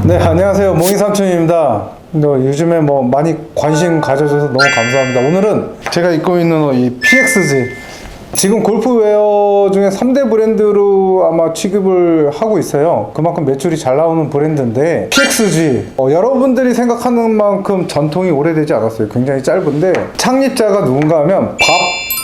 네, 안녕하세요. 몽이삼촌입니다. 요즘에 많이 관심 가져줘서 너무 감사합니다. 오늘은 제가 입고 있는 이 PXG. 지금 골프웨어 중에 3대 브랜드로 아마 취급을 하고 있어요. 그만큼 매출이 잘 나오는 브랜드인데, PXG. 여러분들이 생각하는 만큼 전통이 오래되지 않았어요. 굉장히 짧은데, 창립자가 누군가 하면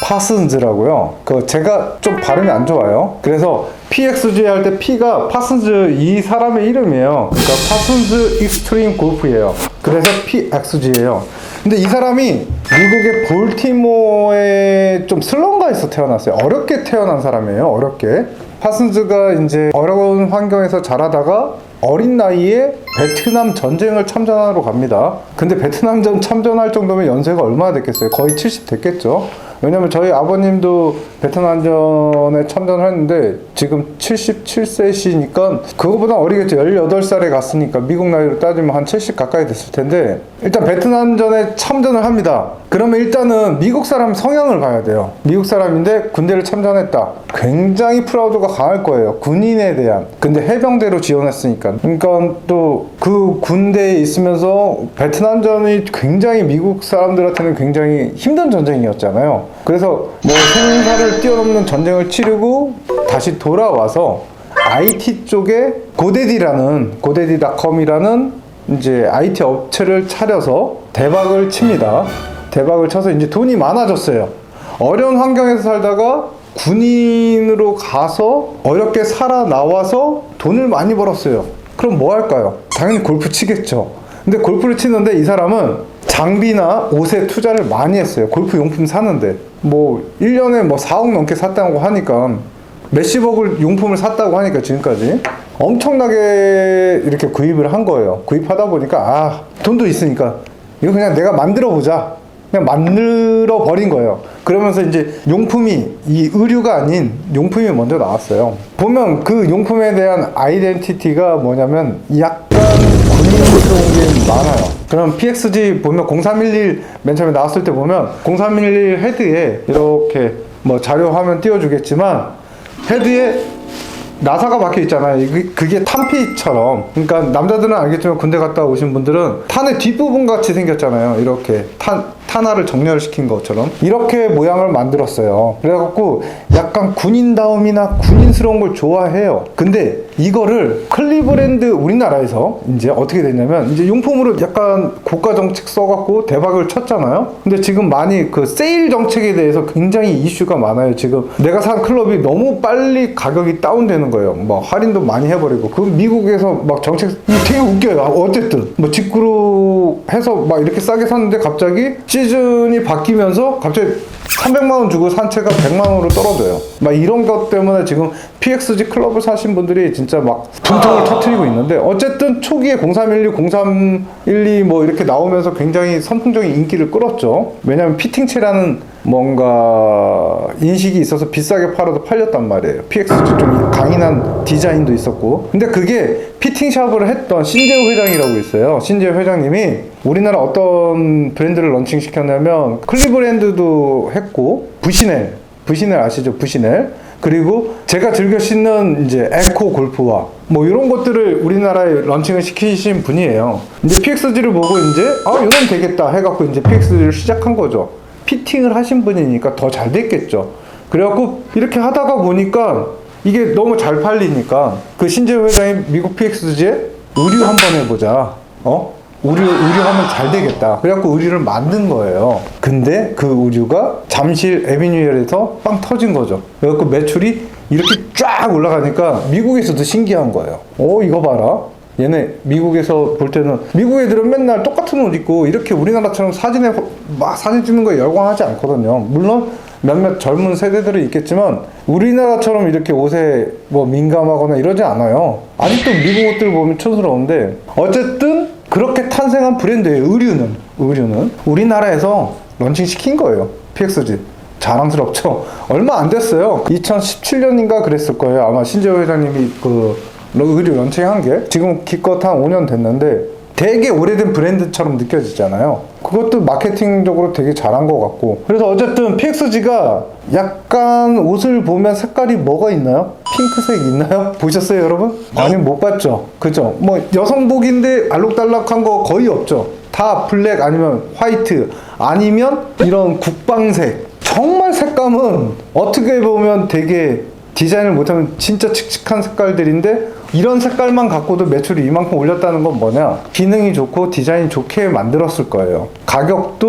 파슨즈라고요. 제가 좀 발음이 안 좋아요. 그래서 PXG 할 때 P가 파슨즈 이 사람의 이름이에요. 그러니까 파슨즈 익스트림 골프예요. 그래서 PXG예요. 근데 이 사람이 미국의 볼티모어에 좀 슬럼가에서 태어났어요. 어렵게 태어난 사람이에요. 어렵게. 파슨즈가 이제 어려운 환경에서 자라다가 어린 나이에 베트남 전쟁을 참전하러 갑니다. 근데 베트남전 참전할 정도면 연세가 얼마나 됐겠어요? 거의 70 됐겠죠? 왜냐면 저희 아버님도 베트남전에 참전을 했는데 지금 77세시니까 그거보다 어리겠죠. 18살에 갔으니까 미국 나이로 따지면 한 70 가까이 됐을 텐데, 일단 베트남전에 참전을 합니다. 그러면 일단은 미국 사람 성향을 봐야 돼요. 미국 사람인데 군대를 참전했다. 굉장히 프라우드가 강할 거예요. 군인에 대한. 근데 해병대로 지원했으니까. 그러니까 또 그 군대에 있으면서 베트남전이 굉장히 미국 사람들한테는 굉장히 힘든 전쟁이었잖아요. 그래서 생사를 뛰어넘는 전쟁을 치르고 다시 돌아와서 IT 쪽에 고데디닷컴이라는 이제 IT 업체를 차려서 대박을 칩니다. 대박을 쳐서 이제 돈이 많아졌어요. 어려운 환경에서 살다가 군인으로 가서 어렵게 살아나와서 돈을 많이 벌었어요. 그럼 뭐 할까요? 당연히 골프 치겠죠. 근데 골프를 치는데 이 사람은 장비나 옷에 투자를 많이 했어요. 골프 용품 사는데 1년에 4억 넘게 샀다고 하니까, 몇십억을 용품을 샀다고 하니까 지금까지 엄청나게 이렇게 구입을 한 거예요. 구입하다 보니까 돈도 있으니까 이거 그냥 내가 만들어 보자, 그냥 만들어 버린 거예요. 그러면서 이제 용품이, 이 의류가 아닌 용품이 먼저 나왔어요. 보면 그 용품에 대한 아이덴티티가 뭐냐면 약간 군인스러운 게 많아요. 그럼 PXG 보면 0311 맨 처음에 나왔을 때 보면 0311 헤드에 이렇게 자료 화면 띄워주겠지만 헤드에 나사가 박혀 있잖아요. 그게 탄피처럼. 그러니까 남자들은 알겠지만 군대 갔다 오신 분들은 탄의 뒷부분 같이 생겼잖아요. 이렇게 탄화를 정렬시킨 것처럼 이렇게 모양을 만들었어요. 그래갖고 약간 군인다움이나 군인스러운 걸 좋아해요. 근데 이거를 클리브랜드, 우리나라에서 이제 어떻게 됐냐면, 이제 용품으로 약간 고가 정책 써갖고 대박을 쳤잖아요. 근데 지금 많이 그 세일 정책에 대해서 굉장히 이슈가 많아요. 지금 내가 산 클럽이 너무 빨리 가격이 다운되는 거예요. 할인도 많이 해버리고. 그 미국에서 정책 되게 웃겨요. 어쨌든 직구로 해서 이렇게 싸게 샀는데 갑자기 시즌이 바뀌면서 갑자기 300만 원 주고 산 채가 100만 원으로 떨어져요. 이런 것 때문에 지금 PXG 클럽을 사신 분들이 진짜 분통을 터뜨리고 있는데, 어쨌든 초기에 0312, 0312 이렇게 나오면서 굉장히 선풍적인 인기를 끌었죠. 왜냐면 피팅체라는 뭔가 인식이 있어서 비싸게 팔아도 팔렸단 말이에요. PXG 좀 강인한 디자인도 있었고. 근데 그게 피팅샵을 했던 신재호 회장이라고 있어요. 신재호 회장님이 우리나라 어떤 브랜드를 런칭시켰냐면, 클리브랜드도 했고, 부시넬 아시죠? 부시넬. 그리고 제가 즐겨 신는 이제 에코 골프화 이런 것들을 우리나라에 런칭을 시키신 분이에요. 이제 PXG를 보고 이제 이건 되겠다 해갖고 이제 PXG를 시작한 거죠. 피팅을 하신 분이니까 더 잘 됐겠죠. 그래갖고 이렇게 하다가 보니까 이게 너무 잘 팔리니까 그 신재호 회장이 미국 PXG에 의류 한번 해보자. 의류하면 잘 되겠다. 그래갖고 의류를 만든 거예요. 근데 그 의류가 잠실 에비뉴엘에서 빵 터진 거죠. 그래갖고 매출이 이렇게 쫙 올라가니까 미국에서도 신기한 거예요. 이거 봐라. 얘네 미국에서 볼 때는, 미국 애들은 맨날 똑같은 옷 입고 이렇게 우리나라처럼 사진 찍는 거에 열광하지 않거든요. 물론 몇몇 젊은 세대들은 있겠지만 우리나라처럼 이렇게 옷에 민감하거나 이러지 않아요. 아직도 미국 옷들 보면 촌스러운데, 어쨌든 그렇게 탄생한 브랜드예요. 의류는 우리나라에서 런칭시킨 거예요. PXG. 자랑스럽죠? 얼마 안 됐어요. 2017년인가 그랬을 거예요. 아마 신재호 회장님이 의류 런칭한 게. 지금 기껏 한 5년 됐는데 되게 오래된 브랜드처럼 느껴지잖아요. 그것도 마케팅적으로 되게 잘한 것 같고. 그래서 어쨌든 PXG가 약간 옷을 보면 색깔이 뭐가 있나요? 핑크색 있나요? 보셨어요, 여러분? 아니, 못 봤죠. 그죠? 뭐 여성복인데 알록달록한 거 거의 없죠. 다 블랙 아니면 화이트 아니면 이런 국방색. 정말 색감은 어떻게 보면 되게 디자인을 못하면 진짜 칙칙한 색깔들인데, 이런 색깔만 갖고도 매출이 이만큼 올렸다는 건 뭐냐? 기능이 좋고 디자인이 좋게 만들었을 거예요. 가격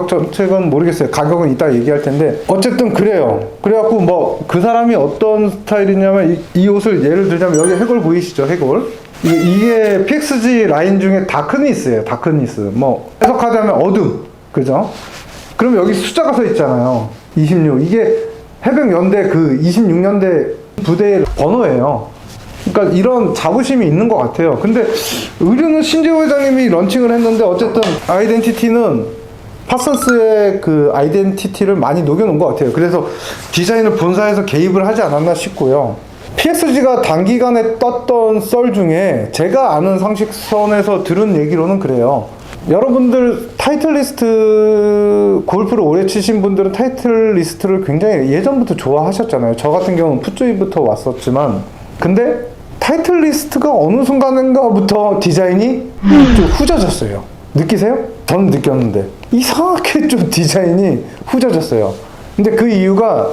정책은 모르겠어요. 가격은 이따 얘기할 텐데 어쨌든 그래요. 그래갖고 뭐 그 사람이 어떤 스타일이냐면, 이 옷을 예를 들자면 여기 해골 보이시죠? 해골. 이게 PXG 라인 중에 다크니스예요. 다크니스. 뭐 해석하자면 어둠. 그죠? 그럼 여기 숫자가 서 있잖아요. 26. 이게 해병연대 그 26년대 부대의 번호예요. 그러니까 이런 자부심이 있는 것 같아요. 근데 의류는 신재호 회장님이 런칭을 했는데, 어쨌든 아이덴티티는 파슨스의 그 아이덴티티를 많이 녹여놓은 것 같아요. 그래서 디자인을 본사에서 개입을 하지 않았나 싶고요. PXG가 단기간에 떴던 썰 중에 제가 아는 상식선에서 들은 얘기로는 그래요. 여러분들 타이틀리스트, 골프를 오래 치신 분들은 타이틀리스트를 굉장히 예전부터 좋아하셨잖아요. 저 같은 경우는 풋조이부터 왔었지만, 근데 타이틀리스트가 어느 순간인가부터 디자인이 좀 후져졌어요. 느끼세요? 저는 느꼈는데 이상하게 좀 디자인이 후져졌어요. 근데 그 이유가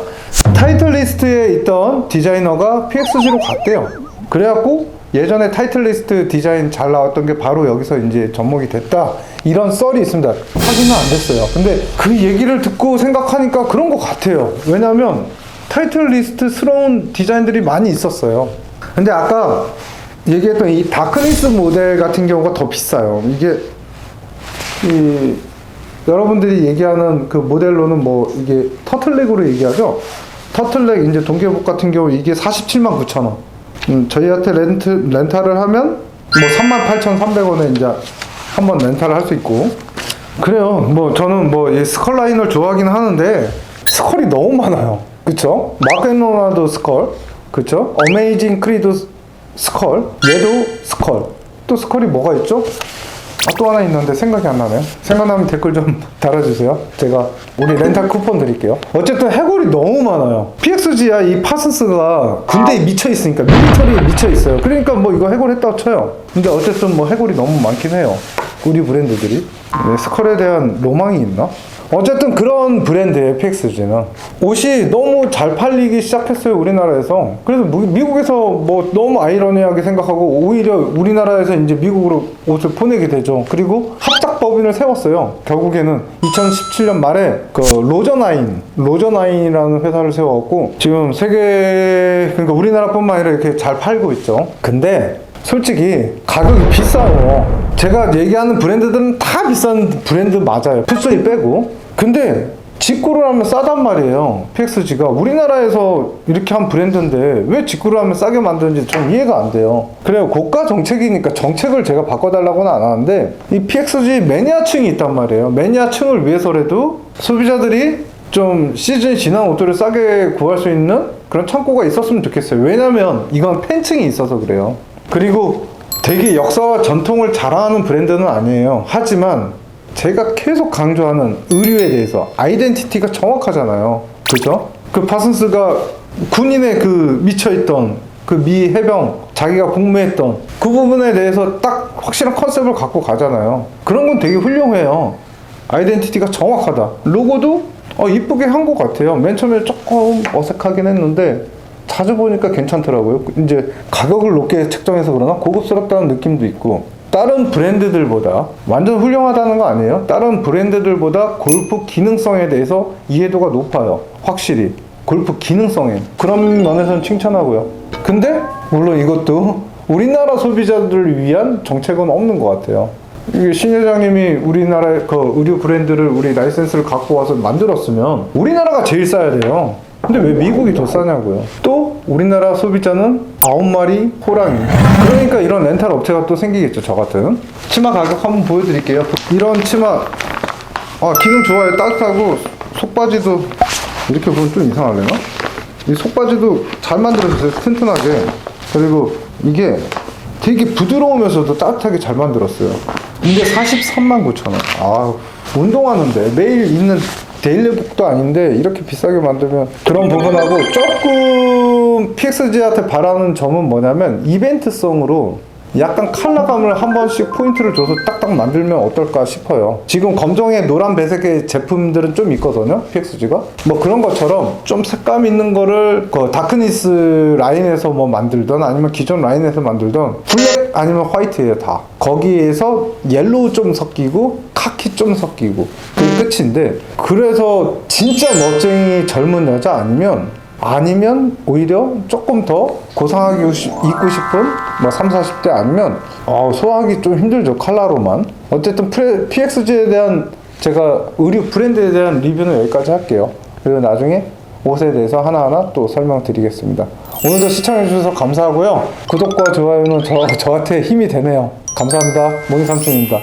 타이틀리스트에 있던 디자이너가 PXG로 갔대요. 그래갖고 예전에 타이틀리스트 디자인 잘 나왔던 게 바로 여기서 이제 접목이 됐다, 이런 썰이 있습니다. 확인은 안 됐어요. 근데 그 얘기를 듣고 생각하니까 그런 것 같아요. 왜냐면 타이틀리스트스러운 디자인들이 많이 있었어요. 근데 아까 얘기했던 이 다크니스 모델 같은 경우가 더 비싸요. 이게 여러분들이 얘기하는 그 모델로는 뭐 이게 터틀넥으로 얘기하죠. 터틀넥 이제 동계복 같은 경우 이게 47만 9천 원. 저희한테 렌탈을 하면 뭐 38,300원에 이제 한번 렌탈을 할 수 있고. 그래요. 뭐 저는 뭐 이 스컬 라인을 좋아하긴 하는데 스컬이 너무 많아요. 그쵸? 마크 앤 로나드 스컬, 그쵸? 어메이징 크리드 스컬, 얘도 스컬. 또 스컬이 뭐가 있죠? 또 하나 있는데 생각이 안 나네요. 생각나면 댓글 좀 달아주세요. 제가 우리 렌탈 쿠폰 드릴게요. 어쨌든 해골이 너무 많아요. PXG야 이 파슨스가 군대에 미쳐 있으니까, 밀리터리에 미쳐 있어요. 그러니까 뭐 이거 해골 했다고 쳐요. 근데 어쨌든 뭐 해골이 너무 많긴 해요. 우리 브랜드들이. 스컬에 대한 로망이 있나? 어쨌든 그런 브랜드예요, PXG는. 옷이 너무 잘 팔리기 시작했어요, 우리나라에서. 그래서 미국에서 뭐 너무 아이러니하게 생각하고 오히려 우리나라에서 이제 미국으로 옷을 보내게 되죠. 그리고 합작법인을 세웠어요. 결국에는 2017년 말에 그 로저나인이라는 회사를 세워갖고 지금 세계, 그러니까 우리나라뿐만 아니라 이렇게 잘 팔고 있죠. 근데 솔직히 가격이 비싸요. 제가 얘기하는 브랜드들은 다 비싼 브랜드 맞아요. 풋소이 빼고. 근데 직구를 하면 싸단 말이에요. PXG가 우리나라에서 이렇게 한 브랜드인데 왜 직구를 하면 싸게 만드는지 좀 이해가 안 돼요. 그래요. 고가 정책이니까 정책을 제가 바꿔달라고는 안 하는데, 이 PXG 매니아층이 있단 말이에요. 매니아층을 위해서라도 소비자들이 좀 시즌이 지난 옷들을 싸게 구할 수 있는 그런 창고가 있었으면 좋겠어요. 왜냐면 이건 팬층이 있어서 그래요. 그리고 되게 역사와 전통을 자랑하는 브랜드는 아니에요. 하지만 제가 계속 강조하는 의류에 대해서 아이덴티티가 정확하잖아요. 그죠? 그 파슨스가 군인의 그 미쳐있던 그 미 해병, 자기가 복무했던 그 부분에 대해서 딱 확실한 컨셉을 갖고 가잖아요. 그런 건 되게 훌륭해요. 아이덴티티가 정확하다. 로고도 이쁘게 한 것 같아요. 맨 처음에 조금 어색하긴 했는데 자주 보니까 괜찮더라고요. 이제 가격을 높게 책정해서 그러나 고급스럽다는 느낌도 있고, 다른 브랜드들보다 완전 훌륭하다는 거 아니에요. 다른 브랜드들보다 골프 기능성에 대해서 이해도가 높아요. 확실히 골프 기능성에, 그런 면에서는 칭찬하고요. 근데 물론 이것도 우리나라 소비자들을 위한 정책은 없는 것 같아요. 신 회장님이 우리나라의 그 의류 브랜드를, 우리 라이센스를 갖고 와서 만들었으면 우리나라가 제일 싸야 돼요. 근데 왜 미국이 더 싸냐고요. 또 우리나라 소비자는 9마리 호랑이. 그러니까 이런 렌탈 업체가 또 생기겠죠. 저 같은. 치마 가격 한번 보여드릴게요. 이런 치마 기능 좋아요. 따뜻하고 속바지도 이렇게 보면 좀 이상하려나? 이 속바지도 잘 만들어졌어요. 튼튼하게. 그리고 이게 되게 부드러우면서도 따뜻하게 잘 만들었어요. 근데 43만 9천 원. 아, 운동하는데 매일 입는 데일리복도 아닌데 이렇게 비싸게 만들면 그런 부분하고 조금 PXG한테 바라는 점은 뭐냐면 이벤트성으로 약간 컬러감을 한 번씩 포인트를 줘서 딱딱 만들면 어떨까 싶어요. 지금 검정에 노란 배색의 제품들은 좀 있거든요, PXG가. 뭐 그런 것처럼 좀 색감 있는 거를 그 다크니스 라인에서 뭐 만들던 아니면 기존 라인에서 만들던 블랙 아니면 화이트예요, 다. 거기에서 옐로우 좀 섞이고 카키 좀 섞이고 그게 끝인데, 그래서 진짜 멋쟁이 젊은 여자 아니면 오히려 조금 더 고상하게 입고 싶은 뭐 3, 40대 아니면 소화하기 좀 힘들죠, 컬러로만. 어쨌든 PXG에 대한 제가 의류 브랜드에 대한 리뷰는 여기까지 할게요. 그리고 나중에 옷에 대해서 하나하나 또 설명드리겠습니다. 오늘도 시청해주셔서 감사하고요. 구독과 좋아요는 저한테 힘이 되네요. 감사합니다. 모니삼촌입니다.